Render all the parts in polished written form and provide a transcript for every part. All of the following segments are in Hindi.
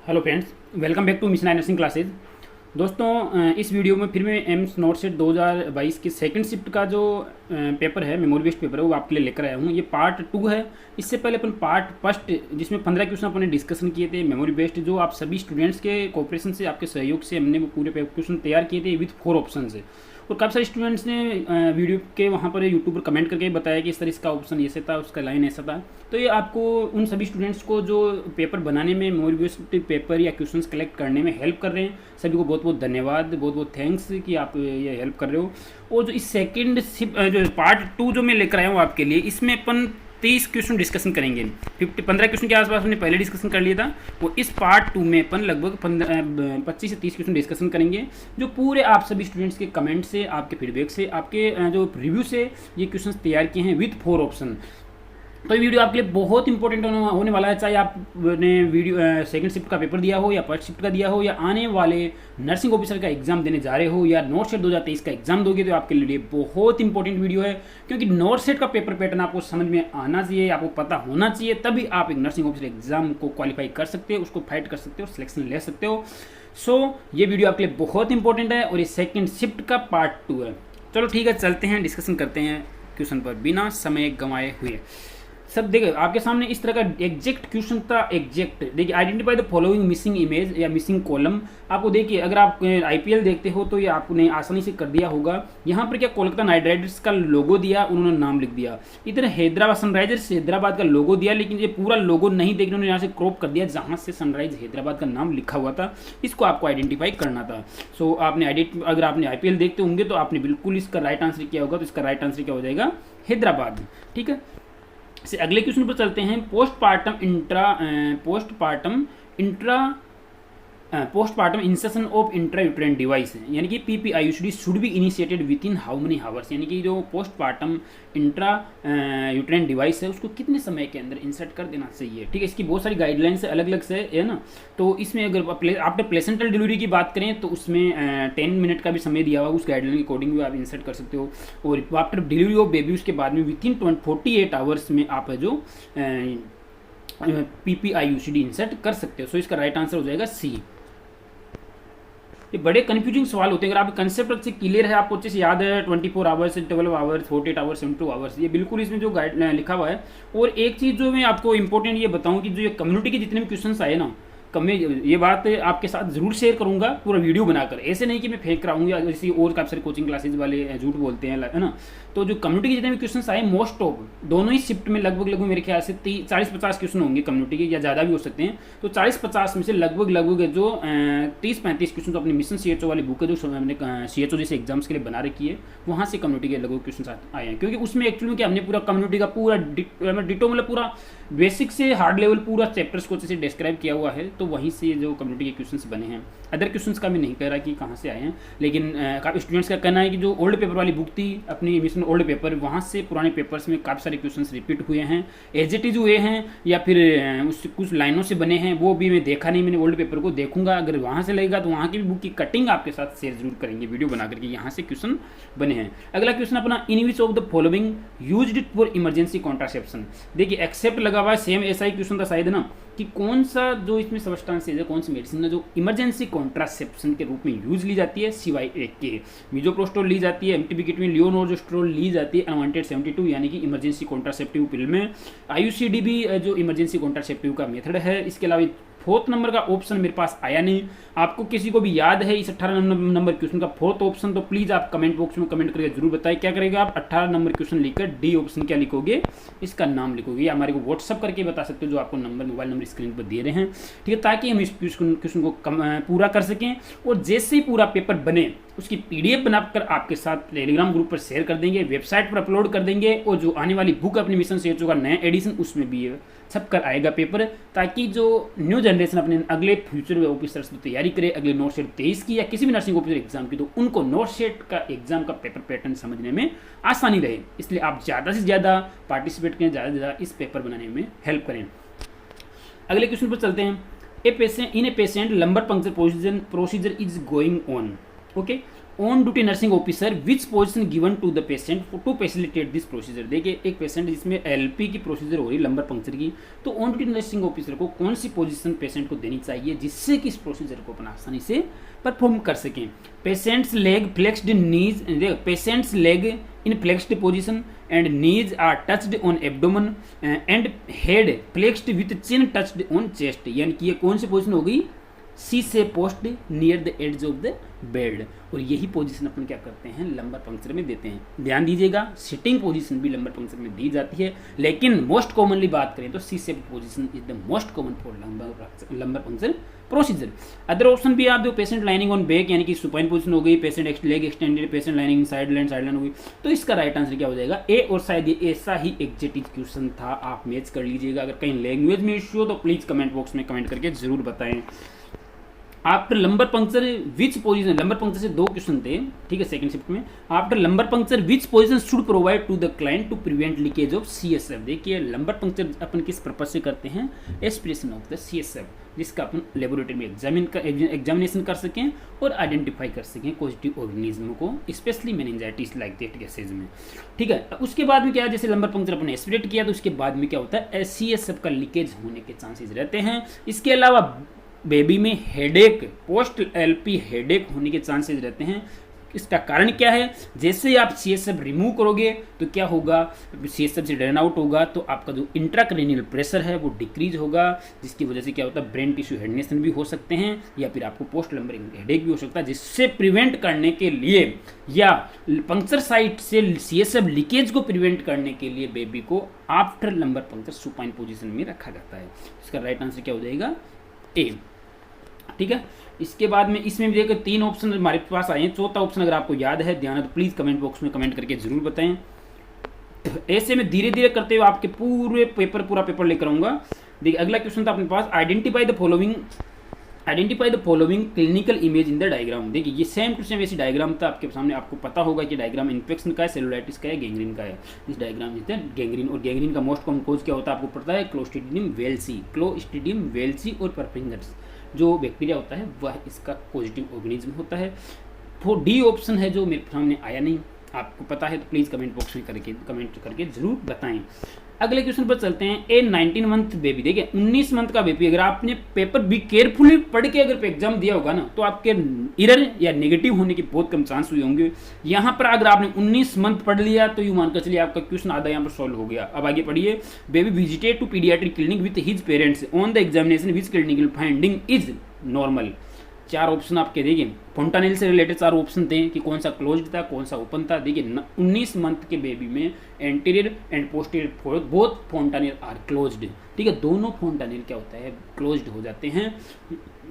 Hello friends, welcome back to mission nursing classes. दोस्तों, इस वीडियो में फिर मैं एम्स नोट सेट 2022 की सेकंड शिफ्ट का जो पेपर है, मेमोरी बेस्ड पेपर है, वो आपके लिए लेकर आया हूँ। ये पार्ट 2 है। इससे पहले अपन पार्ट फर्स्ट, जिसमें 15 क्वेश्चन अपने डिस्कशन किए थे मेमोरी बेस्ड, जो आप सभी स्टूडेंट्स के कोऑपरेशन से, आपके सहयोग से हमने वो पूरे क्वेश्चन तैयार किए थे विथ 4 ऑप्शन से। और काफ़ी सारे स्टूडेंट्स ने वीडियो के वहाँ पर यूट्यूब पर कमेंट करके बताया कि इस तरह इसका ऑप्शन ऐसे था, उसका लाइन ऐसा था। तो ये आपको उन सभी स्टूडेंट्स को जो पेपर बनाने में, मेमोरी बेस्ड पेपर या क्वेश्चंस कलेक्ट करने में हेल्प कर रहे हैं, सभी को बहुत बहुत धन्यवाद, बहुत बहुत थैंक्स कि आप ये हेल्प कर रहे हो। और जो इस सेकंड जो पार्ट 2 जो मैं लेकर आया हूँ आपके लिए, इसमें अपन 30 क्वेश्चन डिस्कशन करेंगे। 15 क्वेश्चन के आसपास हमने पहले डिस्कशन कर लिया था। वो इस पार्ट 2 में अपन लगभग 25 से 30 क्वेश्चन डिस्कशन करेंगे, जो पूरे आप सभी स्टूडेंट्स के कमेंट से, आपके फीडबैक से, आपके जो रिव्यू से ये क्वेश्चन तैयार किए हैं विथ 4 ऑप्शन। तो ये वीडियो आपके लिए बहुत इंपॉर्टेंट होने वाला है, चाहे आपने वीडियो सेकंड शिफ्ट का पेपर दिया हो या फर्स्ट शिफ्ट का दिया हो, या आने वाले नर्सिंग ऑफिसर का एग्जाम देने जा रहे हो, या नोट सेट 2023 का एग्जाम दोगे, तो आपके लिए बहुत इंपॉर्टेंट वीडियो है। क्योंकि नोट सेट का पेपर पैटर्न आपको समझ में आना चाहिए, आपको पता होना चाहिए, तभी आप एक नर्सिंग ऑफिसर एग्जाम को क्वालिफाई कर सकते हो, उसको फाइट कर सकते हो, सिलेक्शन ले सकते हो। ये वीडियो आपके लिए बहुत इंपॉर्टेंट है और ये सेकेंड शिफ्ट का पार्ट 2 है। चलो ठीक है, चलते हैं, डिस्कशन करते हैं क्वेश्चन पर बिना समय गंवाए हुए। सब देखिए, आपके सामने इस तरह का एग्जैक्ट क्वेश्चन था। एग्जैक्ट देखिए, identify the following missing image या मिसिंग कॉलम। आपको देखिए, अगर आप आईपीएल देखते हो तो ये आपने आसानी से कर दिया होगा। यहाँ पर क्या कोलकाता नाइट राइडर्स का लोगो दिया, उन्होंने नाम लिख दिया। इधर हैदराबाद सनराइजर्स हैदराबाद का लोगो दिया, लेकिन ये पूरा लोगो नहीं देखने, उन्होंने यहाँ से क्रॉप कर दिया जहाँ से सनराइज हैदराबाद का नाम लिखा हुआ था। इसको आपको आइडेंटिफाई करना था। अगर आपने आईपीएल देखते होंगे तो आपने बिल्कुल इसका राइट आंसर किया होगा। तो इसका राइट आंसर क्या हो जाएगा? हैदराबाद। ठीक है, से अगले क्वेश्चन पर चलते हैं। Postpartum insertion of intrauterine device, यानी कि PPIUD should be initiated within how many hours, यानी कि जो पोस्टपार्टम इंट्रायूट्राइन डिवाइस है उसको कितने समय के अंदर इंसर्ट कर देना चाहिए। ठीक है, इसकी बहुत सारी गाइडलाइंस है, अलग अलग से है ना। तो इसमें अगर आफ्टर प्लेसेंटल डिलीवरी की बात करें तो उसमें 10 मिनट का भी समय दिया हुआ, उस गाइडलाइन के अकॉर्डिंग भी आप इंसर्ट कर सकते हो। और आफ्टर डिलीवरी ऑफ बेबी, उसके बाद में विद इन 48 आवर्स में आप जो पीपीआईयूडी इंसर्ट कर सकते हो। इसका राइट आंसर हो जाएगा सी। ये बड़े कंफ्यूजिंग सवाल होते हैं, अगर आप कंसेप्ट अच्छे क्लियर है, आपको अच्छे से याद है 24 आवर्स, 12 आवर्स, 48 आवर्स, 72 आवर्स, ये बिल्कुल इसमें जो गाइड लिखा हुआ है। और एक चीज़ जो मैं आपको इंपॉर्टेंट ये बताऊं कि जो ये कम्युनिटी के जितने भी क्वेश्चन आए ना, मैं ये बात आपके साथ जरूर शेयर करूंगा पूरा वीडियो बनाकर। ऐसे नहीं कि मैं फेंक रहा हूँ या जैसे और काफ़ी सारे कोचिंग क्लासेज वाले झूठ बोलते हैं, है ना। तो जो कम्युनिटी के जितने भी क्वेश्चन आए, मोस्ट ऑफ दोनों ही शिफ्ट में लगभग मेरे ख्याल से 40-50 क्वेश्चन होंगे कम्युनिटी के, या ज़्यादा भी हो सकते हैं। तो 40-50 में से लगभग जो 30-35 क्वेश्चन तो अपनी मिशन सीएचओ वाली बुक है, जो हमने सीएचओ जैसे एग्जाम्स के लिए बना रखी है, वहाँ से कम्युनिटी के लगभग क्वेश्चन आए हैं। क्योंकि उसमें एक्चुअली क्या हमने पूरा कम्युनिटी का पूरा डिटो, मतलब पूरा बेसिक से हार्ड लेवल पूरा चैप्टर्स को अच्छे से डिस्क्राइब किया हुआ है। तो वहीं से जो कम्युनिटी के क्वेश्चंस बने हैं। अदर क्वेश्चंस का भी नहीं कह रहा कि कहाँ से आए हैं, लेकिन काफ़ी स्टूडेंट्स का कहना है कि जो ओल्ड पेपर वाली बुक थी अपनी मिशन ओल्ड पेपर, वहाँ से पुराने पेपर्स में काफ़ी सारे क्वेश्चंस रिपीट हुए हैं, एज इट इज हुए हैं, या फिर उससे कुछ लाइनों से बने हैं। वो भी मैं देखा नहीं, मैंने ओल्ड पेपर को देखूंगा, अगर वहाँ से लगेगा तो वहाँ की भी बुक की कटिंग आपके साथ शेयर जरूर करेंगे वीडियो बना करके, यहाँ से क्वेश्चन बने हैं। अगला क्वेश्चन अपना, in which of the following used for emergency contraception. देखिए, एक्सेप्ट लगा हुआ है, सेम ऐसा ही क्वेश्चन था शायद ना, कि कौन सा जो इसमें सब्सटेंस है, कौन सी मेडिसिन है जो इमरजेंसी कॉन्ट्रासेप्शन के रूप में यूज ली जाती है, सिवाय एक के। मिजोप्रोस्टोल ली जाती है, एम्टिबिकेटमिन, लियोनोर्जेस्ट्रोल ली जाती है, अनवांटेड 72 यानी कि इमरजेंसी कॉन्ट्रासेप्टिव पिल में। आईयूसीडी भी जो इमरजेंसी कॉन्ट्रासेप्टिव का मेथड है। इसके अलावा 4th नंबर का ऑप्शन मेरे पास आया नहीं। आपको किसी को भी याद है इस 18 नंबर क्वेश्चन का 4th ऑप्शन, तो प्लीज आप कमेंट बॉक्स में कमेंट करके जरूर बताएं। क्या करेगा आप 18 नंबर क्वेश्चन लिखकर डी ऑप्शन क्या लिखोगे, इसका नाम लिखोगे, या हमारे को व्हाट्सअप करके बता सकते हो, जो आपको मोबाइल नंबर स्क्रीन पर दे रहे हैं। ठीक है, ताकि हम इस क्वेश्चन को पूरा कर सकें। और जैसे ही पूरा पेपर बने उसकी पीडीएफ बनाकर आपके साथ टेलीग्राम ग्रुप पर शेयर कर देंगे, वेबसाइट पर अपलोड कर देंगे। और जो आने वाली बुक अपनी मिशन सीएचओ का नया एडिशन, उसमें भी छप कर आएगा पेपर, ताकि जो न्यू जनरेशन अपने अगले फ्यूचर ऑफिसर्स की तैयारी करे, अगले नोट सेट 23 की या किसी भी नर्सिंग ऑफिसर एग्जाम की, तो उनको नोट सेट का एग्जाम का पेपर पैटर्न समझने में आसानी रहे। इसलिए आप ज़्यादा से ज़्यादा पार्टिसिपेट करें, ज़्यादा से ज़्यादा इस पेपर बनाने में हेल्प करें। अगले क्वेश्चन पर चलते हैं। In a patient lumbar puncture procedure is going on. Okay, on duty nursing officer which position given to the patient to facilitate this procedure. देखिए एक पेशेंट जिसमें एलपी की प्रोसीजर हो रही है लंबर पंक्चर की, तो ऑन ड्यूटी नर्सिंग ऑफिसर को कौन सी पोजीशन पेशेंट को देनी चाहिए जिससे कि इस प्रोसीजर को अपना आसानी से परफॉर्म कर सकें। Patient's leg flexed knees, patient's leg in flexed position and knees are touched on abdomen and head flexed with chin touched on chest. यानी कि ये कौन सी पोजीशन हो गई, सी से post near the edge of the bed. और यही पोजीशन अपन क्या करते हैं, लंबर पंक्चर में देते हैं। ध्यान दीजिएगा, सिटिंग पोजीशन भी लंबर पंक्चर में दी जाती है, लेकिन मोस्ट कॉमनली बात करें तो C shape position is the most common for lumbar puncture procedure. Other option भी आप दो, पेशेंट लाइनिंग ऑन बैक यानी कि सुपाइन पोजीशन हो गई, patient leg extended, patient lining side line हो गई। तो इसका राइट आंसर क्या हो जाएगा, ए। और शायद ये ऐसा ही एग्जैक्ट क्वेश्चन था, आप मैच कर लीजिएगा। अगर कहीं लैंग्वेज में इश्यू हो तो प्लीज कमेंट बॉक्स में कमेंट करके जरूर बताएं। After lumbar puncture which position, lumbar puncture से दो क्वेश्चन थे, ठीक है, सेकंड शिफ्ट में। After lumbar puncture which position should provide to the client to prevent leakage of CSF. देखिए लंबर पंक्चर अपन किस पर्पज से करते हैं, एस्पिरेशन ऑफ द सीएसएफ, जिसका अपन लेबोरेटरी में एग्जामिनेशन कर सकें और आइडेंटिफाई कर सकें पॉजिटिव ऑर्गेनिज्म को, specially meningitis like that cases में, ठीक है। उसके बाद में क्या है, जैसे लंबर पंक्चर अपन एस्पिरेट किया तो उसके बाद में क्या होता है, सीएसएफ का लीकेज होने के चांसेस रहते हैं। इसके अलावा बेबी में हेडेक, पोस्ट एलपी हेडेक होने के चांसेस रहते हैं। इसका कारण क्या है, जैसे आप सीएसएफ रिमूव करोगे तो क्या होगा, सीएसएफ से ड्रेन आउट होगा तो आपका जो इंट्राक्रैनियल प्रेशर है वो डिक्रीज होगा, जिसकी वजह से क्या होता है, ब्रेन टिश्यू हेडनेसन भी हो सकते हैं या फिर आपको पोस्ट लंबरिंग हेडेक भी हो सकता है। जिससे प्रिवेंट करने के लिए या पंक्चर साइट से सीएसएफ लीकेज को प्रिवेंट करने के लिए बेबी को after lumbar puncture supine position में रखा जाता है। इसका राइट आंसर क्या हो जाएगा, ए, ठीक है। इसके बाद में इसमें भी देखो तीन ऑप्शन हमारे पास आए हैं। चौथा ऑप्शन अगर आपको याद है, ध्यान है तो प्लीज कमेंट बॉक्स में कमेंट करके जरूर बताएं। ऐसे में धीरे धीरे करते हुए आपके पूरा पेपर लेकर आऊंगा। देखिए अगला क्वेश्चन था अपने पास, identify the following clinical image in the diagram. देखिए ये सेम टू सेम वैसी डायग्राम था आपके सामने, आपको पता होगा कि डायग्राम इन्फेक्शन का है, सेलुलाइटिस का है, गैंग्रीन का है। इस डायग्राम में गैंग्रीन, और गैंग्रीन का मोस्ट कॉमन कोज क्या होता है आपको पता है, क्लोस्ट्रीडियम वेल्सी और परफिंगर्स जो बैक्टीरिया होता है वह इसका पॉजिटिव ऑर्गेनिज्म होता है। तो डी ऑप्शन है जो मेरे सामने आया नहीं, आपको पता है तो प्लीज़ कमेंट बॉक्स में कमेंट करके जरूर बताएं। अगले क्वेश्चन पर चलते हैं। ए 19 मंथ बेबी, देखिए 19 मंथ का बेबी, अगर आपने पेपर भी केयरफुली पढ़ के अगर एग्जाम दिया होगा ना तो आपके एरर या नेगेटिव होने के बहुत कम चांस हुए होंगे। यहाँ पर अगर आपने 19 मंथ पढ़ लिया तो यूँ मानकर चलिए आपका क्वेश्चन आधा यहाँ पर सॉल्व हो गया। अब आगे पढ़िए, baby visited to paediatric clinic with his parents on the examination which clinical finding is normal. चार ऑप्शन आपके देखिए, फोंटानेल से रिलेटेड चार ऑप्शन थे कि कौन सा क्लोज्ड था कौन सा ओपन था। देखिए 19 मंथ के बेबी में anterior and posterior both fontanelle are closed, ठीक है, दोनों फोंटानेल क्या होता है क्लोज्ड हो जाते हैं।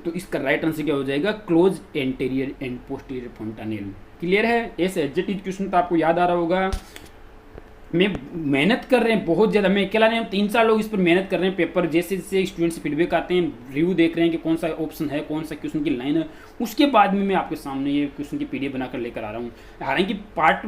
तो इसका राइट आंसर क्या हो जाएगा, close anterior and posterior fontanelle. Clear है, ऐसे एग्जैक्ट क्वेश्चन तो आपको याद आ रहा होगा। मैं मेहनत कर रहे हैं बहुत ज़्यादा, मैं अकेला नहीं, हम 3-4 लोग इस पर मेहनत कर रहे हैं। पेपर जैसे जैसे स्टूडेंट से फीडबैक आते हैं, रिव्यू देख रहे हैं कि कौन सा ऑप्शन है, कौन सा क्वेश्चन की लाइन है, उसके बाद में मैं आपके सामने ये क्वेश्चन की पीडीएफ बनाकर लेकर आ रहा हूँ। हालांकि पार्ट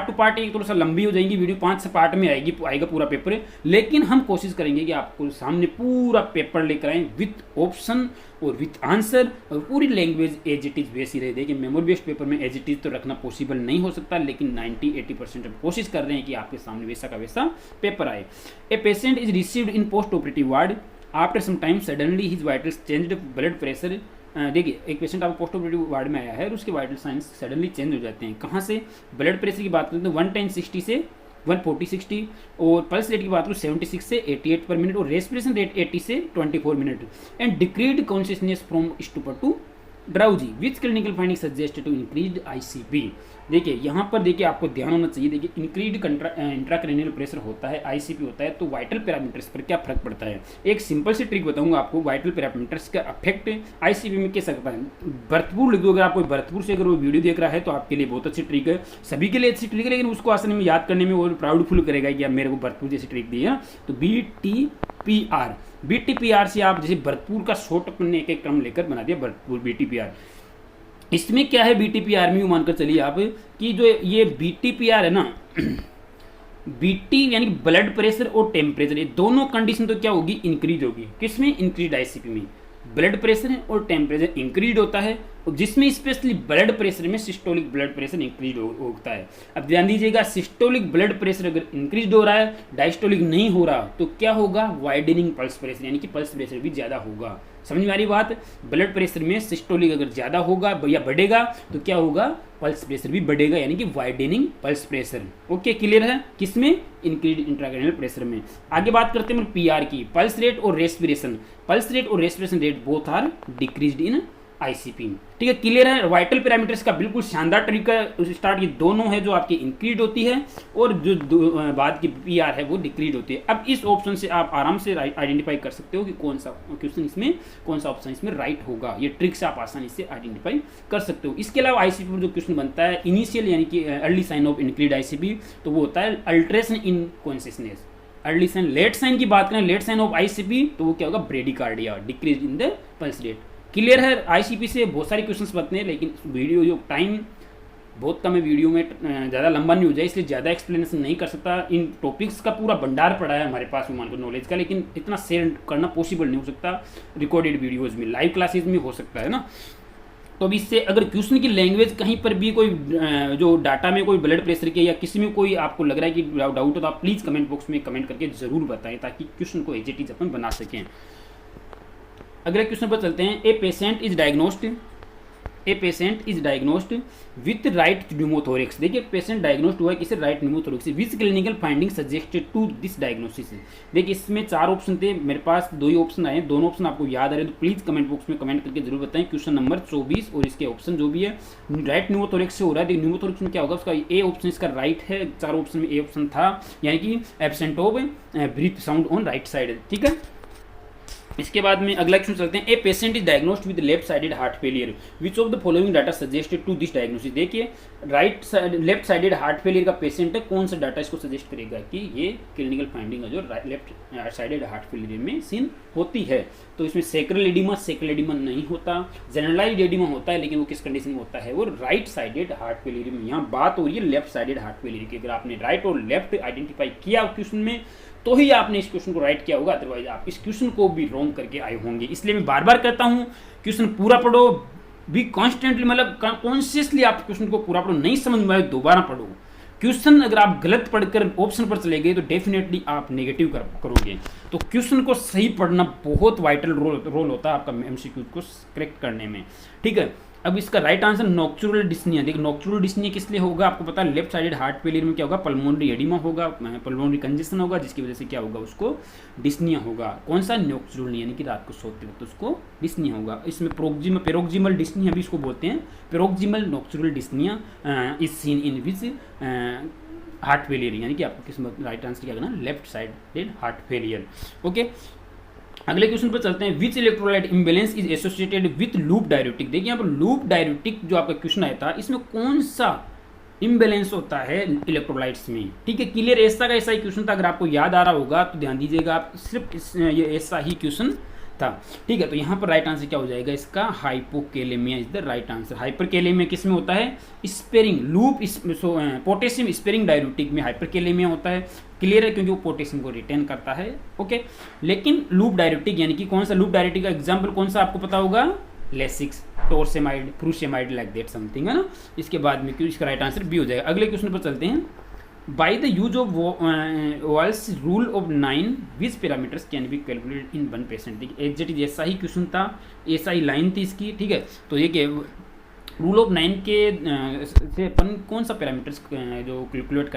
टू पार्ट एक थोड़ा सा लंबी हो जाएगी वीडियो, 5 पार्ट में आएगा पूरा पेपर, लेकिन हम कोशिश करेंगे कि आपको सामने पूरा पेपर लेकर आएँ विथ ऑप्शन और विथ आंसर, और पूरी लैंग्वेज एज इट इज़ वैसी रहे। देखिए मेमोरी बेस्ड पेपर में एज इट इज़ तो रखना पॉसिबल नहीं हो सकता, लेकिन 90-80% हम कोशिश कर रहे हैं कि आपके सामने वैसा का वैसा पेपर आए। A patient is received in post operative ward after some time suddenly his vitals changed, blood pressure. देखिए एक पेशेंट आपको पोस्ट ऑपरेटिव वार्ड में आया है और उसके वाइटल साइंस सडनली चेंज हो जाते हैं। कहाँ से, ब्लड प्रेशर की बात करें तो 110/60 से 140/60, और पल्स रेट की बात करूँ 76 से 88 पर मिनट, और रेस्पिरेशन रेट 80 से 24 minute, and decreased consciousness from stupor to drowsy, which clinical finding suggest to increase ICP. देखिए यहाँ पर देखिए आपको ध्यान होना चाहिए। देखिए इंक्रीज इंट्राक्रैनियल प्रेशर होता है, आईसीपी होता है, तो वाइटल पैरामीटर्स पर क्या फर्क पड़ता है। एक सिंपल सी ट्रिक बताऊंगा आपको, वाइटल पैरामीटर्स का अफेक्ट आईसीपी में कैसे सकता है। भरतपुर लिख दो, अगर आप कोई भरतपुर से अगर वो वीडियो देख रहा है तो आपके लिए बहुत अच्छी ट्रिक है, सभी के लिए अच्छी ट्रिक है, लेकिन उसको आसानी में याद करने में वो प्राउडफुल करेगा कि यार मेरे को भरतपुर जैसी ट्रिक दी है। तो BTPR से आप जैसे भरतपुर का शॉर्ट अपने एक क्रम लेकर बना दिया भरतपुर BTPR। इसमें क्या है BTPR में मानकर चलिए आप कि जो ये BTPR है ना, BT यानी ब्लड प्रेशर और टेम्परेचर, ये दोनों कंडीशन तो क्या होगी, इंक्रीज होगी। किसमें, इंक्रीज आईसीपी में। ब्लड प्रेशर है और टेम्परेचर इंक्रीज होता है, और जिसमें स्पेशली ब्लड प्रेशर में सिस्टोलिक ब्लड प्रेशर इंक्रीज होता है। अब ध्यान दीजिएगा, सिस्टोलिक ब्लड प्रेशर अगर इंक्रीज हो रहा है, डायस्टोलिक नहीं हो रहा, तो क्या होगा, वाइडनिंग पल्स प्रेशर, यानी कि पल्स प्रेशर भी ज़्यादा होगा। समझ में आ रही बात? ब्लड प्रेशर में सिस्टोलिक अगर ज़्यादा होगा या बढ़ेगा तो क्या होगा, पल्स प्रेशर भी बढ़ेगा, यानी कि widening pulse pressure. Okay, clear है? किसमें? इंक्रीज इंट्राक्रैनियल प्रेशर में। आगे बात करते हैं पीआर की, पल्स रेट और रेस्पिरेशन। पल्स रेट और respiration rate both are decreased in ICP. ठीक है, क्लियर है? वाइटल पैरामीटर्स का बिल्कुल शानदार तरीका स्टार्ट, ये दोनों है जो आपकी इंक्रीज होती है और जो बाद की पीआर है वो डिक्रीज होती है। अब इस ऑप्शन से आप आराम से आइडेंटिफाई कर सकते हो कि कौन सा क्वेश्चन इसमें, कौन सा ऑप्शन इसमें राइट होगा। ये ट्रिक से आप आसानी से आइडेंटिफाई कर सकते हो। इसके अलावा आईसीपी में जो क्वेश्चन बनता है इनिशियल, यानी कि early sign of increase ICP, तो वो होता है alteration in consciousness. Early sign, late sign की बात करें, लेट साइन ऑफ आईसीपी, तो वो क्या होगा, bradycardia, decrease in the pulse rate. Clear है? आईसीपी से बहुत सारे क्वेश्चंस बनते हैं, लेकिन वीडियो जो टाइम बहुत कम है, वीडियो में ज़्यादा लंबा नहीं हो जाए, इसलिए ज़्यादा एक्सप्लेनेशन नहीं कर सकता। इन टॉपिक्स का पूरा भंडार पड़ा है हमारे पास ह्यूमन को नॉलेज का, लेकिन इतना शेयर करना पॉसिबल नहीं हो सकता रिकॉर्डेड वीडियोज़ में, लाइव क्लासेज में हो सकता है ना। तो अब इससे अगर क्वेश्चन की लैंग्वेज कहीं पर भी कोई जो डाटा में कोई ब्लड प्रेशर के या किसी में कोई आपको लग रहा है कि डाउट हो, तो आप प्लीज़ कमेंट बॉक्स में कमेंट करके ज़रूर बताएं, ताकि क्वेश्चन को एग्जैक्टली अपन बना सकें। अगले क्वेश्चन पर चलते हैं। A patient is diagnosed with right pneumothorax. देखिए, पेशेंट डायग्नोस्ड हुआ है किसे, right pneumothorax. Which clinical finding suggested to this diagnosis. देखिए, इसमें 4 ऑप्शन थे, मेरे पास 2 ही ऑप्शन आए, दोनों ऑप्शन आपको याद आ रहे तो प्लीज कमेंट बॉक्स में कमेंट करके जरूर बताएं। क्वेश्चन नंबर 24 और इसके ऑप्शन जो भी है राइट न्यूमोथोरिक्स से हो रहा है। देखिए, न्यूमोथोरिक्स में क्या होगा, उसका ए ऑप्शन इसका राइट है, 4 ऑप्शन में ए ऑप्शन था, यानी कि absent of breath sound on right side. ठीक है, इसके बाद में अगला क्वेश्चन चलते हैं। A patient is diagnosed with left sided heart failure, which of the following data suggested to this diagnosis. देखिए, लेफ्ट साइडेड हार्ट फेलियर का पेशेंट है, कौन सा डाटा इसको सजेस्ट करेगा कि ये क्लिनिकल फाइंडिंग है जो लेफ्ट साइडेड हार्ट फेलियर में सीन होती है। तो इसमें सेक्रल एडिमा नहीं होता, जनरलाइज्ड एडिमा होता है, लेकिन वो किस कंडीशन में होता है, वो राइट साइडेड हार्ट फेलियर में। यहाँ बात हो रही है लेफ्ट साइडेड हार्ट फेलियर की। अगर आपने राइट और लेफ्ट आइडेंटिफाई किया क्वेश्चन में, तो ही आपने इस क्वेश्चन को राइट किया होगा, अदरवाइज आप इस क्वेश्चन को भी रॉन्ग करके आए होंगे। इसलिए मैं बार बार कहता हूं, क्वेश्चन पूरा पढ़ो, भी कॉन्स्टेंटली, मतलब कॉन्शियसली आप क्वेश्चन को पूरा पढ़ो, नहीं समझ में आए दोबारा पढ़ो। क्वेश्चन अगर आप गलत पढ़कर ऑप्शन पर चले गए तो डेफिनेटली आप नेगेटिव करोगे। तो क्वेश्चन को सही पढ़ना बहुत वाइटल रोल होता है आपका एमसीक्यू को करेक्ट करने में। ठीक है, अब इसका राइट आंसर नॉक्चुरल डिस्निया। देखिए, नॉक्चुरल डिस्निया किस लिए होगा, आपको पता है लेफ्ट साइडेड हार्ट फेलियर में क्या होगा, पल्मोनरी एडिमा होगा, पल्मोनरी कंजेशन होगा, जिसकी वजह से क्या होगा, उसको डिस्निया होगा। कौन सा, नॉक्चुरल, यानी कि रात को सोते वक्त उसको डिस्निया होगा। इसमें पेरोक्सिमल डिस्निया भी इसको बोलते हैं, paroxysmal nocturnal dyspnoea is seen in which heart failure, यानी कि आपको किस राइट आंसर क्या करना, left sided heart failure. Okay, अगले क्वेश्चन पर चलते हैं। Which electrolyte imbalance is associated with loop diuretic. देखिए, यहाँ पर लूप डायरेटिक जो आपका क्वेश्चन आया था, इसमें कौन सा इम्बैलेंस होता है इलेक्ट्रोलाइट्स में। ठीक है, क्लियर, ऐसा का ऐसा ही क्वेश्चन था। अगर आपको याद आ रहा होगा तो ध्यान दीजिएगा, आप सिर्फ ये ऐसा ही क्वेश्चन था। ठीक है, तो यहाँ पर राइट आंसर क्या हो जाएगा इसका, hypokalaemia is the right answer. Hyperkalaemia किस में होता है, sparing loop, potassium sparing diuretic में हाइपरकेलेमिया होता है। क्लियर है, क्योंकि वो पोटेशियम को रिटेन करता है। ओके, लेकिन लूप डायरेटिक, यानी कि कौन सा लूप डायरेटिक का एग्जाम्पल कौन सा आपको पता होगा, Lasix, torsemide, frusemide, like that something, है ना। इसके बाद में क्यों इसका राइट आंसर बी हो जाएगा। अगले क्वेश्चन पर चलते हैं। By the use of Wall's rule of 9, which parameters can be calculated in 1%। देखिए, एग्जैक्ट ऐसा ही क्वेश्चन था, ऐसा ही लाइन थी इसकी। ठीक है, तो ये रूल ऑफ 9 के से अपन कौन सा पैरामीटर्स जो कैलकुलेट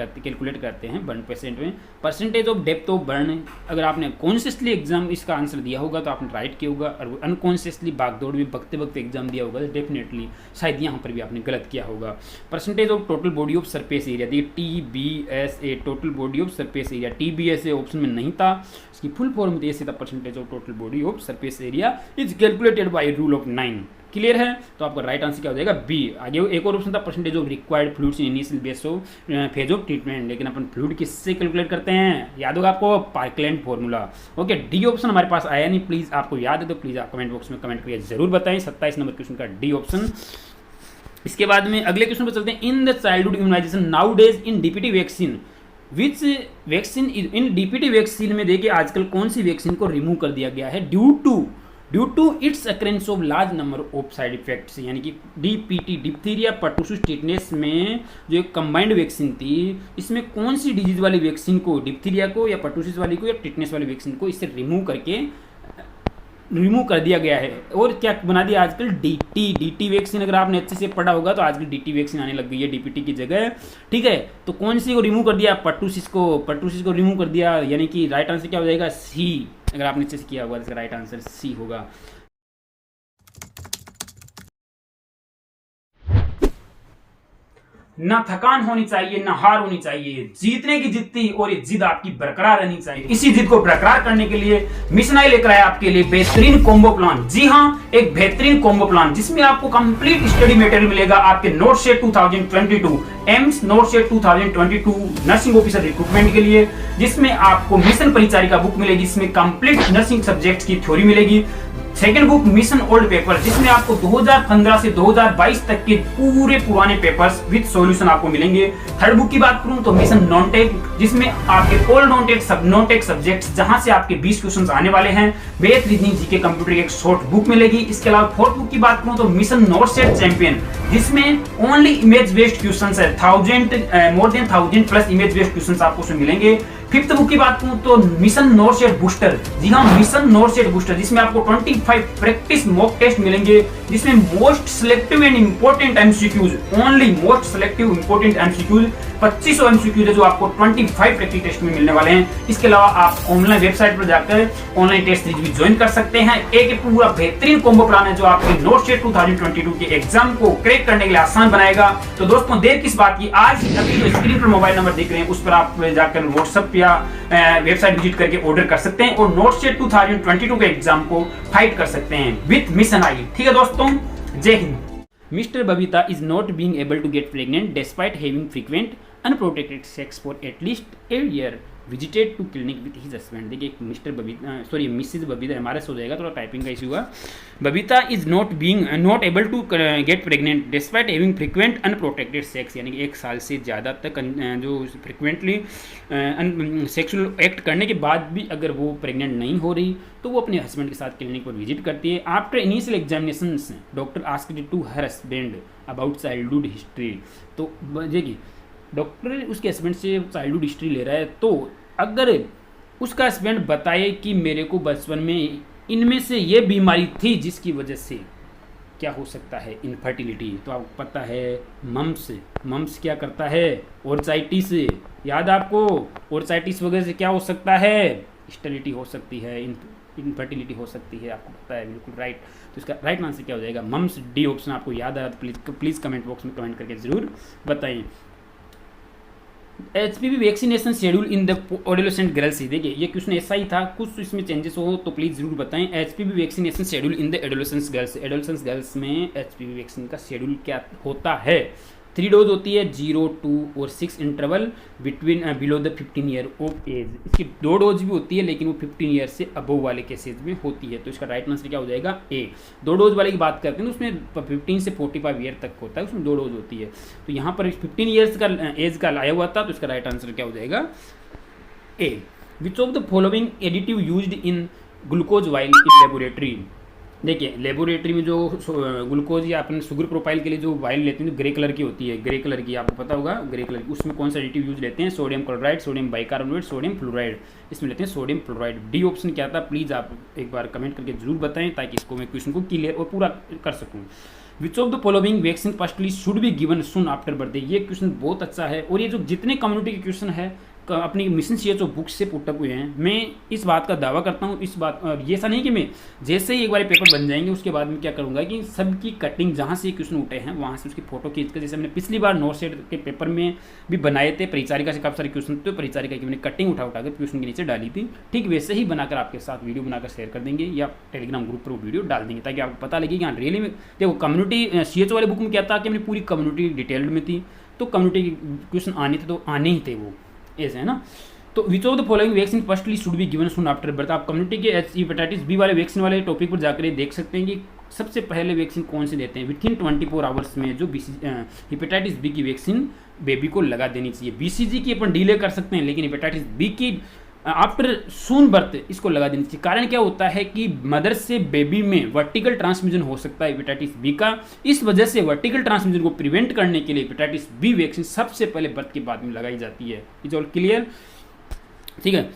करते हैं 1% में, percentage of depth of burn. अगर आपने कॉन्शियसली एग्जाम इसका आंसर दिया होगा तो आपने राइट किया होगा, और अनकॉन्शियसली भागदौड़ में बगते वक्त एग्जाम दिया होगा तो डेफिनेटली शायद यहाँ पर भी आपने गलत किया होगा। Percentage of total body of surface area, देखिए TBSA, total body of surface area. TBSA option में नहीं था, इसकी फुल फॉर्म में ऐसे था, percentage of total body of surface area is calculated by rule of 9। Clear है, तो आपका राइट आंसर क्या हो जाएगा, बी। आगे एक और ऑप्शन था, percentage of required fluids in initial phase of treatment. लेकिन अपन फ्लूइड किससे कैलकुलेट करते हैं, याद होगा आपको, parkland formula. Okay, D option हमारे पास आया नहीं, प्लीज आपको याद है तो प्लीज आप कमेंट बॉक्स में कमेंट करके जरूर बताएं। 27 नंबर क्वेश्चन का डी ऑप्शन। इसके बाद में अगले क्वेश्चन पर चलते हैं। In the childhood immunization nowadays in DPT vaccine, which vaccine in DPT vaccine में देखिए आजकल कौन सी वैक्सीन को रिमूव कर दिया गया है due to due to its occurrence of large number of side effects, यानी कि डीपीटी डिप्थीरिया पर्टूसिस टिटनेस में जो एक कंबाइंड वैक्सीन थी, इसमें कौन सी डिजीज वाली वैक्सीन को, डिप्थीरिया को या पर्टूसिस वाली को या टिटनेस वाली वैक्सीन को इससे रिमूव कर दिया गया है और क्या बना दिया आजकल डीटी वैक्सीन। अगर आपने अच्छे से पढ़ा होगा तो आजकल डीटी वैक्सीन आने लग गई है डीपीटी की जगह, ठीक है। तो कौन सी को रिमूव कर दिया, पर्टूसिस को रिमूव कर दिया, यानी कि राइट आंसर क्या हो जाएगा, सी। अगर आपने अच्छे से किया होगा तो इसका राइट आंसर सी होगा। ना थकान होनी चाहिए ना हार होनी चाहिए, जीतने की जिद थी और ये जिद आपकी बरकरार रहनी चाहिए। इसी जिद को बरकरार करने के लिए मिशन आई लेकर आया आपके लिए बेहतरीन कॉम्बो प्लान। जी हाँ, एक बेहतरीन कॉम्बो प्लान जिसमें आपको कंप्लीट स्टडी मटेरियल मिलेगा आपके नोट शेट 2022 एम्स नोट शेट 2022 नर्सिंग ऑफिसर रिक्रूटमेंट के लिए, जिसमें आपको मिशन परिचारिका बुक मिलेगी, जिसमें कंप्लीट नर्सिंग सब्जेक्ट की थ्योरी मिलेगी। Second book mission old paper, जिसमें आपको 2015 से 2022 तक के पूरे पुराने पेपर्स विद सॉल्यूशन आपको मिलेंगे। थर्ड बुक की बात करूं तो मिशन नॉन टेक, जिसमें आपके ऑल नॉन टेक सब्जेक्ट्स जहां से आपके 20 क्वेश्चंस आने वाले हैं, बेस रीजनिंग जीके कंप्यूटर की एक शॉर्ट बुक मिलेगी। इसके अलावा फोर्थ बुक की बात करूं तो मिशन नोट सेट चैंपियन, जिसमें ओनली इमेज बेस्ड क्वेश्चंस है, more than 1000 plus image based questions आपको उसमें मिलेंगे। फिफ्थ बुक की बात करूं तो मिशन नोट सेट बूस्टर, जी हाँ मिशन नोट सेट बूस्टर, जिसमें आपको 25 प्रैक्टिस मॉक टेस्ट मिलेंगे, जिसमें most selective and important MCQs, only most selective important MCQs 2500 MCQs है जो आपको 25 प्रैक्टिस टेस्ट में मिलने वाले हैं। इसके अलावा आप ऑनलाइन वेबसाइट पर जाकर ऑनलाइन टेस्ट सीरीज भी ज्वाइन कर सकते हैं। एक पूरा बेहतरीन कॉम्बो प्लान है जो आपके नोट सेट 2022 के एग्जाम को क्रैक करने के लिए आसान बनाएगा। तो दोस्तों देर किस बात की, आज अभी जो स्क्रीन पर मोबाइल नंबर दिख रहे हैं उस पर आप जाकर व्हाट्सएप या वेबसाइट विजिट करके ऑर्डर कर सकते हैं और नोट सेट 2022 के एग्जाम को फाइट कर सकते हैं विद मिशन आई। ठीक है दोस्तों, जय हिंद। Mr Babita is not being able to get pregnant despite having frequent unprotected sex for at least a year, visited to clinic with his husband. देखिए Mr Babita, sorry Mrs Babita, हमारा हो जाएगा, थोड़ा टाइपिंग का इशू हुआ। Babita is not able to get pregnant despite having frequent unprotected sex, यानी कि 1 साल से ज़्यादा तक जो फ्रिक्वेंटली सेक्सुअल एक्ट करने के बाद भी अगर वो प्रेग्नेंट नहीं हो रही तो वो अपने हस्बैंड के साथ क्लिनिक पर विजिट करती है। After initial examination doctor asked to her husband about childhood history, तो देखिए डॉक्टर उसके हस्बैंड से चाइल्डहुड हिस्ट्री ले रहा है, तो अगर उसका हस्बैंड बताए कि मेरे को बचपन में इनमें से ये बीमारी थी जिसकी वजह से क्या हो सकता है, इनफर्टिलिटी, तो आपको पता है मम्स क्या करता है, ओर्चाइटिस, याद आपको, ओर्चाइटिस वगैरह से क्या हो सकता है, स्टेरिलिटी हो सकती है, इनफर्टिलिटी हो सकती है, आपको पता है, बिल्कुल राइट। तो इसका राइट आंसर क्या हो जाएगा, मम्स, डी ऑप्शन। आपको याद है तो प्लीज़ कमेंट बॉक्स में कमेंट करके जरूर बताइए। HPV vaccination schedule in the adolescent girls, देखिए ये क्वेश्चन ऐसा ही था, कुछ इसमें चेंजेस हो तो प्लीज़ जरूर बताएं। HPV vaccination schedule in the adolescence girls में HPV वैक्सीन का शेड्यूल क्या होता है। 3 डोज होती है, 0, 2 और 6 interval between below the 15 year of age. इसकी 2 डोज भी होती है लेकिन वो 15 ईयर से अबव वाले केसेज में होती है। तो इसका राइट आंसर क्या हो जाएगा, ए। 2 डोज वाले की बात करते हैं तो उसमें 15 से 45 ईयर तक होता है, उसमें 2 डोज होती है। तो यहाँ पर 15 ईयर्स का एज का लाया हुआ था, तो इसका राइट आंसर क्या हो जाएगा, A. Which of the following additive used in glucose while in laboratory, देखिए लेबोरेटरी में जो ग्लूकोज या अपने शुगर प्रोफाइल के लिए जो वाइल लेते हैं जो ग्रे कलर की होती है, ग्रे कलर की आपको पता होगा, ग्रे कलर की, उसमें कौन सा एडिटिव यूज लेते हैं, sodium chloride, sodium bicarbonate, sodium fluoride, इसमें लेते हैं सोडियम फ्लोराइड। डी ऑप्शन क्या था, प्लीज़ आप एक बार कमेंट करके जरूर बताएं ताकि इसको मैं क्वेश्चन को क्लियर और पूरा कर सकूँ। विच of the following vaccine firstly should be given soon after birthday, ये क्वेश्चन बहुत अच्छा है और ये जो जितने कम्युनिटी के क्वेश्चन है अपनी मिशन CHO बुक से पुटअप हुए हैं। मैं इस बात का दावा करता हूँ, इस बात ये ऐसा नहीं कि मैं जैसे ही एक बार पेपर बन जाएंगे उसके बाद में क्या करूँगा कि सबकी कटिंग जहाँ से क्वेश्चन उठे हैं वहाँ से उसकी फोटो खींच कर, जैसे मैंने पिछली बार नोट सेट के पेपर में भी बनाए थे, परिचारिका से काफ़ी सारे क्वेश्चन थे, परिचारिका की मैंने कटिंग उठा कर क्वेश्चन के नीचे डाली थी, ठीक वैसे ही बनाकर आपके साथ वीडियो बनाकर शेयर कर देंगे या टेलीग्राम ग्रुप पर वो वीडियो डाल देंगे ताकि आपको पता लगे कि हाँ रियली में देखो कम्युनिटी CHO वाले बुक में क्या था कि मैंने पूरी कम्युनिटी डिटेल्ड में थी, तो कम्युनिटी क्वेश्चन आने थे तो आने ही थे वो, ऐसे है ना। तो विच of the following vaccine firstly should be given soon after birth, आप कम्युनिटी के हेपेटाइटिस बी वाले वैक्सीन वाले टॉपिक पर जाकर देख सकते हैं कि सबसे पहले वैक्सीन कौन से देते हैं। विथिन 24 आवर्स में जो हेपेटाइटिस बी की वैक्सीन बेबी को लगा देनी चाहिए। BCG की अपन डिले कर सकते हैं लेकिन हेपेटाइटिस बी की आफ्टर सून बर्थ इसको लगा देनी चाहिए। कारण क्या होता है कि मदर से बेबी में वर्टिकल ट्रांसमिशन हो सकता है हेपेटाइटिस बी का। इस वजह से वर्टिकल ट्रांसमिशन को प्रिवेंट करने के लिए हेपेटाइटिस बी वैक्सीन सबसे पहले बर्थ के बाद में लगाई जाती है। Is all clear? ठीक है।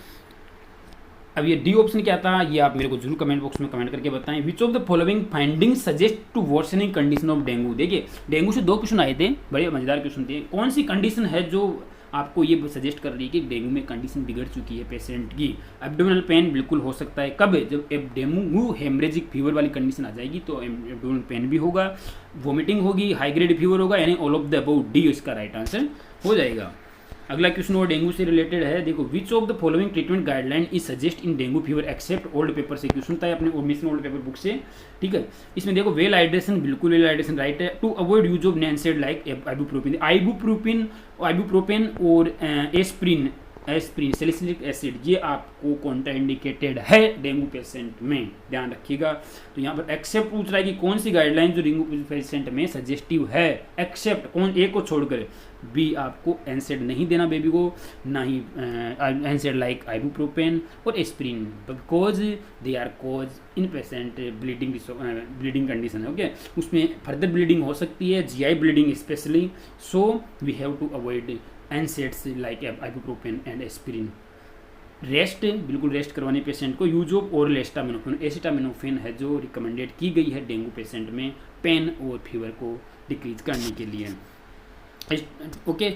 अब ये डी ऑप्शन क्या था ये आप मेरे को जरूर कमेंट बॉक्स में कमेंट करके बताएं। Which of the following finding suggest to worsening condition of dengue. देखिए डेंगू से 2 क्वेश्चन आए थे, बड़े मजेदार क्वेश्चन थे। कौन सी कंडीशन है जो आपको ये सजेस्ट कर रही है कि डेंगू में कंडीशन बिगड़ चुकी है पेशेंट की? एब्डोमिनल पेन बिल्कुल हो सकता है। कब? जब डेंगू हेमरेजिक फीवर वाली कंडीशन आ जाएगी तो एब्डोमिनल पेन भी होगा, वोमिटिंग होगी, हाई ग्रेड फीवर होगा, यानी all of the above D इसका राइट आंसर हो जाएगा। अगला क्वेश्चन वो डेंगू से रिलेटेड है। देखो which of the following treatment guideline is suggest in dengue fever except old paper से क्वेश्चन था अपने मिशन ओल्ड पेपर बुक से। ठीक है, इसमें देखो वेल हाइड्रेशन, बिल्कुल वेल हाइड्रेशन राइट है। To avoid use of NSAID like ibuprofen और एस्प्रिन सैलिसिलिक एसिड, ये आपको कॉन्ट्राइंडिकेटेड है डेंगू पेशेंट में, ध्यान रखिएगा। तो यहाँ पर एक्सेप्ट पूछ रहा है कि कौन सी गाइडलाइन जो डेंगू पेशेंट में सजेस्टिव है। एक्सेप्ट कौन, ए को छोड़कर। बी आपको एनसेड नहीं देना बेबी को, ना ही एनसेड लाइक आइबुप्रोपेन और aspirin, because they are cause in patient bleeding condition है। ओके, उसमें फर्दर ब्लीडिंग हो सकती है, GI bleeding specially, so we have to avoid NSAIDs like ibuprofen and aspirin. Rest, बिल्कुल रेस्ट करवाने पेशेंट को। यूज ऑफ ओरल एसिटामिनोफेन है जो रिकमेंडेड की गई है डेंगू पेशेंट में पेन और फीवर को डिक्रीज करने के लिए। ओके,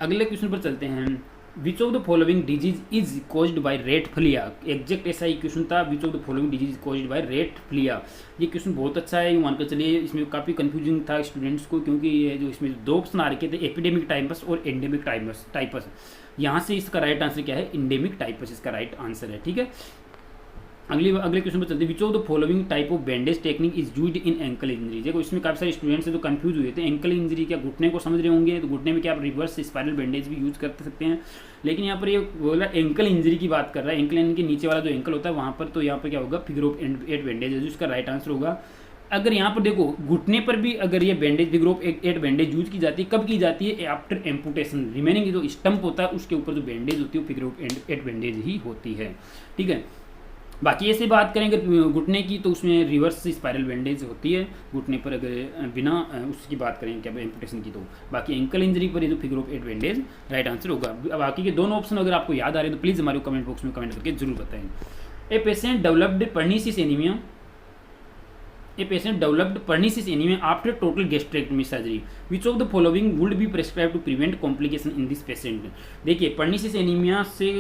अगले क्वेश्चन पर चलते हैं। Which of the following disease is caused by rate Phulia. Exact ऐसा ही क्वेश्चन था, विच of the following disease is caused by rate Phulia. ये क्वेश्चन बहुत अच्छा है, मानकर चलिए। इसमें काफ़ी कंफ्यूजिंग था स्टूडेंट्स को, क्योंकि ये जो इसमें 2 ऑप्शन आ रखे थे, एपिडेमिक टाइपस और एंडेमिक टाइपस। यहाँ से इसका राइट आंसर क्या है? एंडेमिक टाइपस इसका राइट आंसर है। ठीक है, अगले क्वेश्चन पर चलते हैं। Which of the following type of bandage technique is used in ankle injury. देखो इसमें काफी सारे स्टूडेंट्स हैं जो कंफ्यूज हुए थे। एंकल इंजरी क्या घुटने को समझ रहे होंगे, तो घुटने में क्या आप रिवर्स स्पाइरल बैंडेज भी यूज कर सकते हैं, लेकिन यहाँ पर ये बोला एंकल इंजरी की बात कर रहा है। एंकल यानी कि नीचे वाला जो एंकल होता है वहाँ पर, तो यहाँ पर क्या होगा? फिगर ऑफ 8 बैंडेज है जो इसका राइट आंसर होगा। अगर यहाँ पर देखो घुटने पर भी अगर ये bandage figure of 8 bandage use की जाती है, कब की जाती है? After amputation. रिमेनिंग जो स्टंप होता है उसके ऊपर जो बैंडेज होती है वो फिगर ऑफ 8 बैंडेज ही होती है। ठीक है, बाकी ऐसे बात करेंगे घुटने की तो उसमें रिवर्स स्पाइरल बैंडेज होती है घुटने पर, अगर बिना उसकी बात करें क्या एम्पुटेशन की। तो बाकी एंकल इंजरी पर ये जो figure of 8 bandage right answer होगा। बाकी के दोनों ऑप्शन अगर आपको याद आ रहे हैं तो प्लीज़ हमारे कमेंट बॉक्स में कमेंट करके जरूर बताएं। A patient developed pernicious anaemia after total gastrectomy surgery. Which of the following would be prescribe to prevent complication in this patient. देखिए पर्निसिस एनीमिया से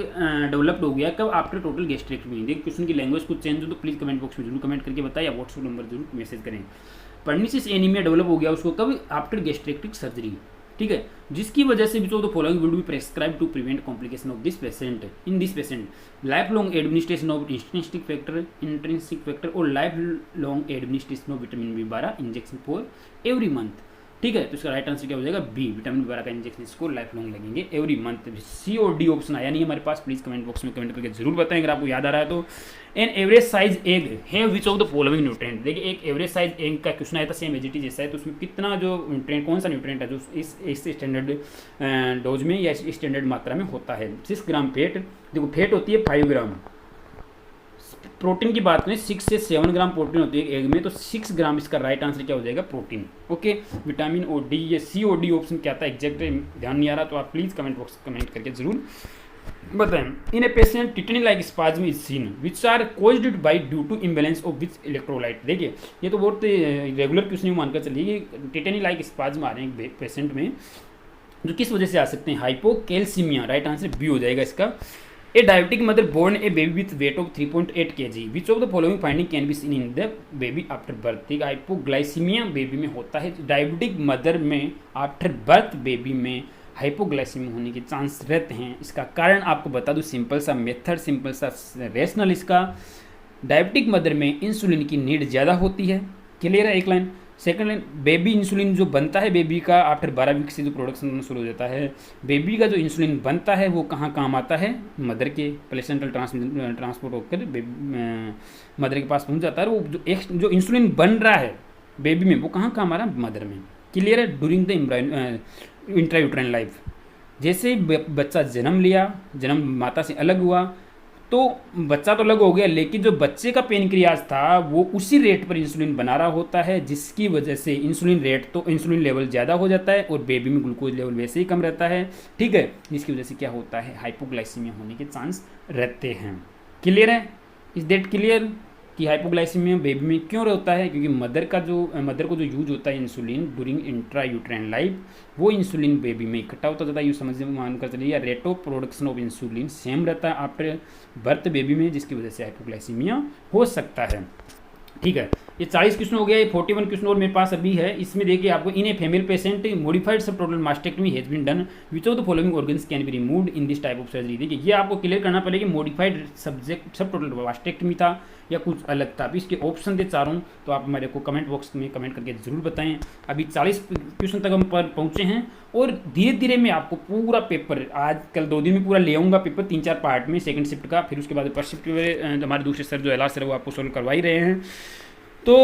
डेवलप्ड हो गया कब? After total gastrectomy. देखिए क्वेश्चन की लैंग्वेज कुछ चेंज हो तो प्लीज़ कमेंट बॉक्स में जरूर कमेंट करके बताएं, या व्हाट्सएप नंबर जरूर मैसेज करें। पर्निसिस एनीमिया डेवलप हो गया उसको कब? After gastric surgery. ठीक है, जिसकी वजह से which of the following will be prescribe to prevent complication of this patient in this patient. Life long administration of intrinsic factor और life long administration of vitamin B12 injection for every month. ठीक है, तो इसका राइट आंसर क्या हो जाएगा? बी, विटामिन B12 का इंजेक्शन इसको लाइफ लॉन्ग लगेंगे एवरी मंथ। सी और डी ऑप्शन आया नहीं हमारे पास, प्लीज़ कमेंट बॉक्स में कमेंट करके जरूर बताएं अगर आपको याद आ रहा है तो। एन एवरेज साइज एग है विच ऑफ द फॉलोइंग न्यूट्रिएंट। देखिए एक एवरेज साइज एग का क्वेश्चन आया था, सेम एजिटी जैसा है, तो उसमें कितना जो न्यूट्रिएंट, कौन सा न्यूट्रिएंट है जो इस स्टैंडर्ड डोज में या स्टैंडर्ड मात्रा में होता है? 6 ग्राम फेट। देखो फेट होती है 5 ग्राम। प्रोटीन की बात करें 6 से 7 ग्राम प्रोटीन होती है एग में, तो 6 ग्राम इसका राइट आंसर क्या हो जाएगा? प्रोटीन। ओके, विटामिन और डी, ये सी और डी ऑप्शन क्या था एग्जैक्ट ध्यान नहीं आ रहा तो आप प्लीज़ कमेंट बॉक्स कमेंट करके जरूर बताएं। In a patient tetany like spasm is seen which are caused by due to imbalance of which electrolyte. देखिए ये तो बहुत रेगुलर क्वेश्चन मानकर चलिए, टिटनी लाइक स्पाज्म आ रहे हैं पेशेंट में जो किस वजह से आ सकते हैं? हाइपोकैल्सीमिया। राइट आंसर बी हो जाएगा इसका। A diabetic mother born a baby with weight of 3.8 kg। Which of the following finding can be seen in the baby after birth. Hypoglycaemia baby में होता है, डायबिटिक मदर में आफ्टर बर्थ बेबी में हाइपोग्लाइसीमिया होने के चांस रहते हैं। इसका कारण आपको बता दूं, सिंपल सा मेथड, सिंपल सा रेशनल इसका। डायबिटिक मदर में इंसुलिन की नीड ज़्यादा होती है, क्लियर है एक line. Second line, baby insulin जो बनता है बेबी का आफ्टर 12 वीक से जो प्रोडक्शन शुरू हो जाता है, बेबी का जो इंसुलिन बनता है वो कहाँ काम आता है? मदर के प्लेसेंटल ट्रांसपोर्ट होकर मदर के पास पहुँच जाता है। वो जो इंसुलिन बन रहा है बेबी में वो कहाँ काम आ रहा है? मदर में, क्लियर है। ड्यूरिंग द इंट्रायूट्राइन लाइफ, जैसे बच्चा जन्म लिया, जन्म माता से अलग हुआ, तो बच्चा तो अलग हो गया, लेकिन जो बच्चे का पेनक्रियाज था वो उसी रेट पर इंसुलिन बना रहा होता है, जिसकी वजह से इंसुलिन रेट तो इंसुलिन लेवल ज़्यादा हो जाता है और बेबी में ग्लूकोज लेवल वैसे ही कम रहता है। ठीक है, जिसकी वजह से क्या होता है, हाइपोग्लाइसीमिया होने के चांस रहते हैं। क्लियर है? इज दैट क्लियर कि हाइपोग्लाइसीमिया बेबी में क्यों होता है? क्योंकि मदर को जो यूज होता है insulin during intra uterine life, वो इंसुलिन बेबी में इकट्ठा होता जाता है। यूँ समझ मान कर चलिए, या rate of production of insulin same रहता है आफ्टर बर्थ बेबी में, जिसकी वजह से हाइपोग्लाइसीमिया हो सकता है। ठीक है, ये 40 क्वेश्चन हो गया। ये 41 क्वेश्चन और मेरे पास अभी है। इसमें देखिए आपको, in a female patient modified sub total mastectomy has been done, which of the following organs can be removed in this type of surgery. देखिए ये आपको क्लियर करना पड़ेगा, मॉडिफाइड सब टोटल मास्टेक्टमी था या कुछ अलग था। अभी इसके ऑप्शन थे चारों, तो आप मेरे को कमेंट बॉक्स में कमेंट करके जरूर बताएं। अभी 40 क्वेश्चन तक हम पर पहुंचे हैं और धीरे धीरे मैं आपको पूरा पेपर आज कल 2 दिन में पूरा ले आऊँगा पेपर 3-4 पार्ट में सेकंड शिफ्ट का। फिर उसके बाद फर्स्ट शिफ्ट में हमारे दूसरे सर जो एलआर सर वो आपको सोल्व करवा ही रहे हैं। तो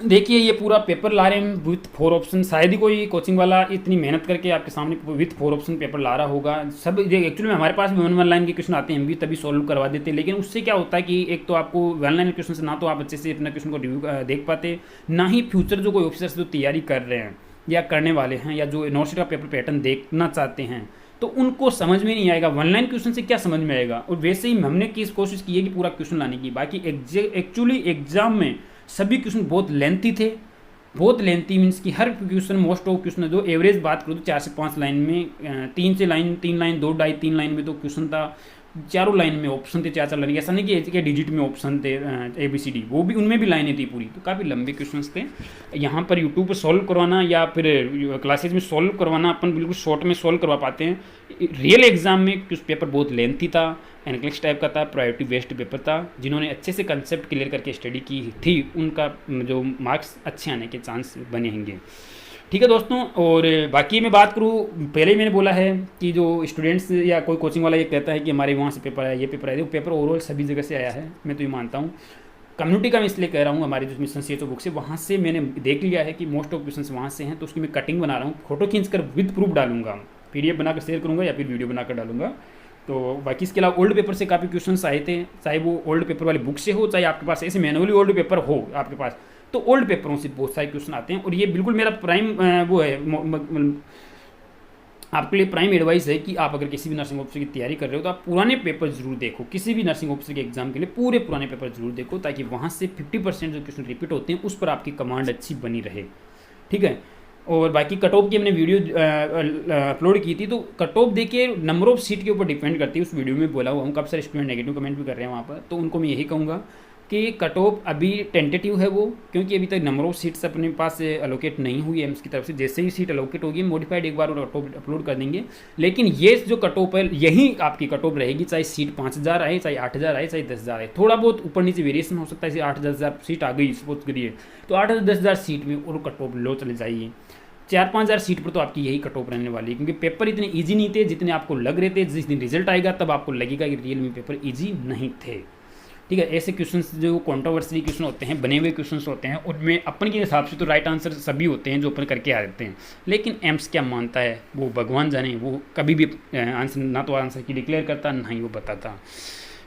देखिए ये पूरा पेपर ला रहे हैं विथ 4 ऑप्शन। शायद ही कोई कोचिंग वाला इतनी मेहनत करके आपके सामने विथ 4 ऑप्शन पेपर ला रहा होगा। सब एक्चुअली में हमारे पास भी 1 लाइन के क्वेश्चन आते हैं, हम भी तभी सॉल्व करवा देते हैं। लेकिन उससे क्या होता है कि एक तो आपको 1 लाइन क्वेश्चन से ना तो आप अच्छे से अपना क्वेश्चन को रिव्यू देख पाते, ना ही फ्यूचर जो कोई ऑफिसर्स जो तैयारी कर रहे हैं या करने वाले हैं या जो नॉर्थ का पेपर पैटर्न देखना चाहते हैं, तो उनको समझ में नहीं आएगा। 1 लाइन क्वेश्चन से क्या समझ में आएगा। और वैसे ही हमने कोशिश की है कि पूरा क्वेश्चन लाने की। बाकी एक्चुअली एग्जाम में सभी क्वेश्चन बहुत लेंथी थे, बहुत लेंथी मीन्स कि हर क्वेश्चन मोस्ट ऑफ क्वेश्चन जो एवरेज बात करूँ तो 4 से 5 लाइन में, 3 लाइन 2 ढाई 3 लाइन में तो क्वेश्चन था। चारों लाइन में ऑप्शन थे, 4 लाइन, ऐसा नहीं कि डिजिट में ऑप्शन थे ABCD, वो भी उनमें भी लाइनें थी पूरी। तो काफ़ी लंबे क्वेश्चंस थे। यहाँ पर यूट्यूब पर सॉल्व करवाना या फिर क्लासेज में सॉल्व करवाना अपन बिल्कुल शॉर्ट में सॉल्व करवा पाते हैं। रियल एग्जाम में कुछ पेपर बहुत लेंथी था, एनक्लेक्स टाइप का था, प्रायोरिटी बेस्ड पेपर था। जिन्होंने अच्छे से कंसेप्ट क्लियर करके स्टडी की थी उनका जो मार्क्स अच्छे आने के चांस बने होंगे। ठीक है दोस्तों, और बाकी मैं बात करूँ, पहले ही मैंने बोला है कि जो स्टूडेंट्स या कोई कोचिंग वाला ये कहता है कि हमारे वहाँ से पेपर आया, ये पेपर आया, वो पेपर ओवरऑल सभी जगह से आया है, मैं तो ये मानता हूँ। कम्युनिटी का मैं इसलिए कह रहा हूँ, हमारी जो मिशन CHO बुक से, वहाँ से मैंने देख लिया है कि मोस्ट ऑफ क्वेश्चन वहाँ से हैं। तो उसकी मैं कटिंग बना रहा हूँ, फोटो खींच कर विद प्रूफ डालूंगा, PDF बनाकर शेयर करूँगा या फिर वीडियो बनाकर डालूंगा। तो बाकी इसके अलावा ओल्ड पेपर से काफ़ी क्वेश्चन आए थे, चाहे वो ओल्ड पेपर वाली बुक से हो, चाहे आपके पास ऐसे मैनुअली ओल्ड पेपर हो आपके पास, तो ओल्ड पेपरों से बहुत सारे क्वेश्चन आते हैं। और ये बिल्कुल मेरा प्राइम वो है, आपके लिए प्राइम एडवाइस है कि आप अगर किसी भी नर्सिंग ऑफिसर की तैयारी कर रहे हो तो आप पुराने पेपर जरूर देखो। किसी भी नर्सिंग ऑफिसर के एग्जाम के लिए पूरे पुराने पेपर जरूर देखो, ताकि वहाँ से 50% जो क्वेश्चन रिपीट होते हैं उस पर आपकी कमांड अच्छी बनी रहे। ठीक है, और बाकी कट ऑफ की हमने वीडियो अपलोड की थी, तो कट ऑफ देखिए नंबर ऑफ सीट के ऊपर डिपेंड करती है। उस वीडियो में बोला हुआ हूँ, काफ़ी सारे स्टूडेंट नेगेटिव कमेंट भी कर रहे हैं वहाँ पर, तो उनको मैं यही कहूँगा कि कट ऑफ अभी टेंटेटिव है वो, क्योंकि अभी तक नंबर ऑफ सीट्स अपने पास अलोकेट नहीं हुई है एम्स की तरफ से। जैसे ही सीट अलोकेट होगी मॉडिफाइड एक बार और कट ऑफ अपलोड कर देंगे। लेकिन ये जो कट ऑफ है यही आपकी कट ऑफ रहेगी, चाहे सीट 5000 आए, चाहे 8000 आए, चाहे 10000 आए। थोड़ा बहुत ऊपर नीचे वेरिएशन हो सकता है, जैसे 8-10,000 सीट आ गई सपोज करिए, तो 8-10,000 सीट में और कट ऑफ लो चले जाइए। 4-5,000 सीट पर तो आपकी यही कट ऑफ रहने वाली है, क्योंकि पेपर इतने ईजी नहीं थे जितने आपको लग रहे थे। जिस दिन रिजल्ट आएगा तब आपको लगेगा कि रियल में पेपर ईजी नहीं थे। ठीक है, ऐसे क्वेश्चंस जो कंट्रोवर्सी क्वेश्चन होते हैं, बने हुए क्वेश्चंस होते हैं, उनमें अपन के हिसाब से तो राइट आंसर सभी होते हैं जो अपन करके आ जाते हैं। लेकिन एम्स क्या मानता है वो भगवान जाने, वो कभी भी आंसर ना तो आंसर की डिक्लेयर करता, ना ही वो बताता।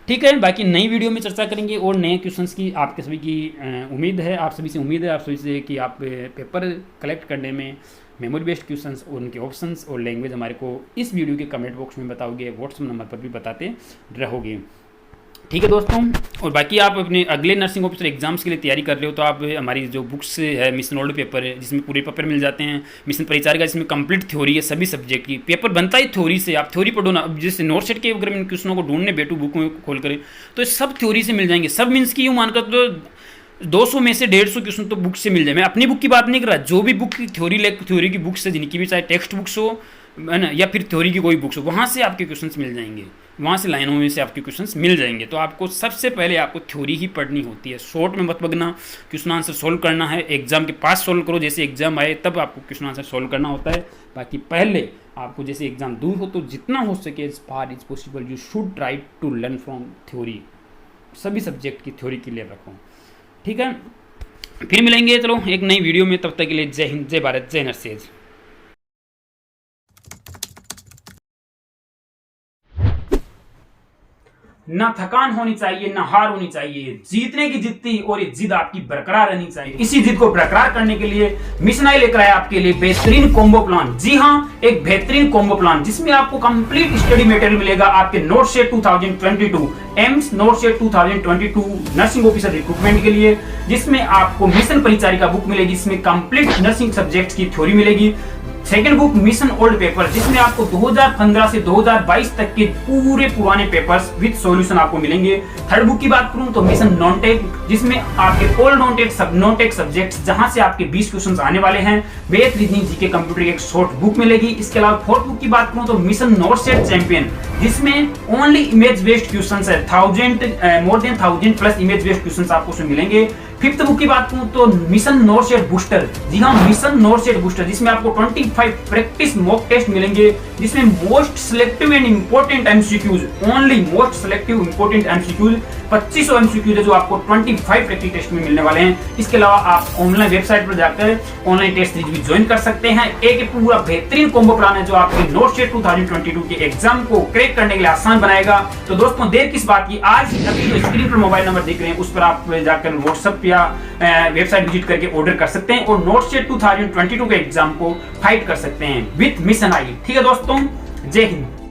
ठीक है, बाकी नई वीडियो में चर्चा करेंगे और नए क्वेश्चंस की आपके सभी की उम्मीद है, आप सभी से उम्मीद है, आप सभी से कि आप पेपर कलेक्ट करने में मेमोरी बेस्ड क्वेश्चंस और उनके ऑप्शंस और लैंग्वेज हमारे को इस वीडियो के कमेंट बॉक्स में बताओगे, व्हाट्सएप नंबर पर भी बताते रहोगे। ठीक है दोस्तों, और बाकी आप अपने अगले नर्सिंग ऑफिसर एग्जाम्स के लिए तैयारी कर रहे हो तो आप हमारी जो बुक्स है, मिशन ओल्ड पेपर है जिसमें पूरे पेपर मिल जाते हैं, मिशन परिचारिका जिसमें कंप्लीट थ्योरी है सभी सब्जेक्ट की। पेपर बनता ही थ्योरी से, आप थ्योरी पढ़ो ना। जैसे नॉर्थ सेट के अगर इन क्वेश्चनों को ढूंढने बैठू बुक में खोल करें तो सब थ्योरी से मिल जाएंगे। सब मीन्स की यूँ मानकर तो 200 में से 150 क्वेश्चन तो बुक से मिल जाए। मैं अपनी बुक की बात नहीं कर रहा, जो भी बुक की थ्योरी की बुक्स है, जिनकी भी चाहे टेक्स्ट बुक्स हो है ना, या फिर थ्योरी की कोई बुक्स हो, वहाँ से आपके क्वेश्चंस मिल जाएंगे, वहाँ से लाइनों में से आपके क्वेश्चंस मिल जाएंगे। तो आपको सबसे पहले आपको थ्योरी ही पढ़नी होती है, शॉर्ट में मत भगना, क्वेश्चन आंसर सोल्व करना है, एग्जाम के पास सोल्व करो, जैसे एग्जाम आए तब आपको क्वेश्चन आंसर सोल्व करना होता है। बाकी पहले आपको जैसे एग्जाम दूर हो तो जितना हो सके as far is possible you should try to learn from theory, सभी सब्जेक्ट की थ्योरी क्लियर रखो। ठीक है, फिर मिलेंगे चलो एक नई वीडियो में, तब तक के लिए जय हिंद, जय भारत, जय नर्सेज। ना थकान होनी चाहिए, ना हार होनी चाहिए, जीतने की जिद्दी और ये जिद आपकी बरकरार रहनी चाहिए। इसी जिद को बरकरार करने के लिए मिशन आई लेकर आया आपके लिए बेहतरीन कॉम्बो प्लान। जी हाँ, एक बेहतरीन कॉम्बो प्लान जिसमें आपको कंप्लीट स्टडी मटेरियल मिलेगा आपके नोट शेट 2022 एम्स नोट शेट 2022 नर्सिंग ऑफिसर रिक्रूटमेंट के लिए, जिसमें आपको मिशन परिचारिका बुक मिलेगी, इसमें कंप्लीट नर्सिंग सब्जेक्ट्स की थ्योरी मिलेगी। Second book mission old paper, जिसमें आपको 2015 से 2022 तक के पूरे पुराने पेपर्स विद सॉल्यूशन आपको मिलेंगे। थर्ड बुक की बात करूं तो मिशन नॉन टेक, जिसमें आपके ऑल नॉन टेक सब्जेक्ट्स जहां से आपके 20 क्वेश्चंस आने वाले हैं। बेथ रीजनिंग जीके कंप्यूटर की एक शॉर्ट बुक मिलेगी। इसके अलावा फोर्थ बुक की बात करूं तो मिशन नॉट सेट चैंपियन, जिसमें ओनली इमेज बेस्ड क्वेश्चंस है, more than 1000 plus image based questions आपको उसमें मिलेंगे। फिफ्थ बुक की बात करूं तो मिशन नोट सेट बूस्टर, जी हाँ मिशन नोट सेट बूस्टर, जिसमें आपको 25 प्रैक्टिस मॉक टेस्ट मिलेंगे, जिसमें most selective and important MCQs, only most selective important MCQs 2500 MCQs है जो आपको 25 प्रैक्टिस टेस्ट में मिलने वाले हैं। इसके अलावा आप ऑनलाइन वेबसाइट पर जाकर ऑनलाइन टेस्ट सीरीज भी ज्वाइन कर सकते हैं। एक पूरा बेहतरीन कॉम्बो प्लान है जो आपके नोट सेट 2022 के एग्जाम को क्रैक करने के लिए आसान बनाएगा। तो दोस्तों देर किस बात की, आज अभी जो स्क्रीन पर मोबाइल नंबर देख रहे हैं उस पर आप जाकर व्हाट्सएप या वेबसाइट विजिट करके ऑर्डर कर सकते हैं और नोट सेट 2022 के एग्जाम को फाइट कर सकते हैं विद मिशन आई। ठीक है दोस्तों, जय हिंद।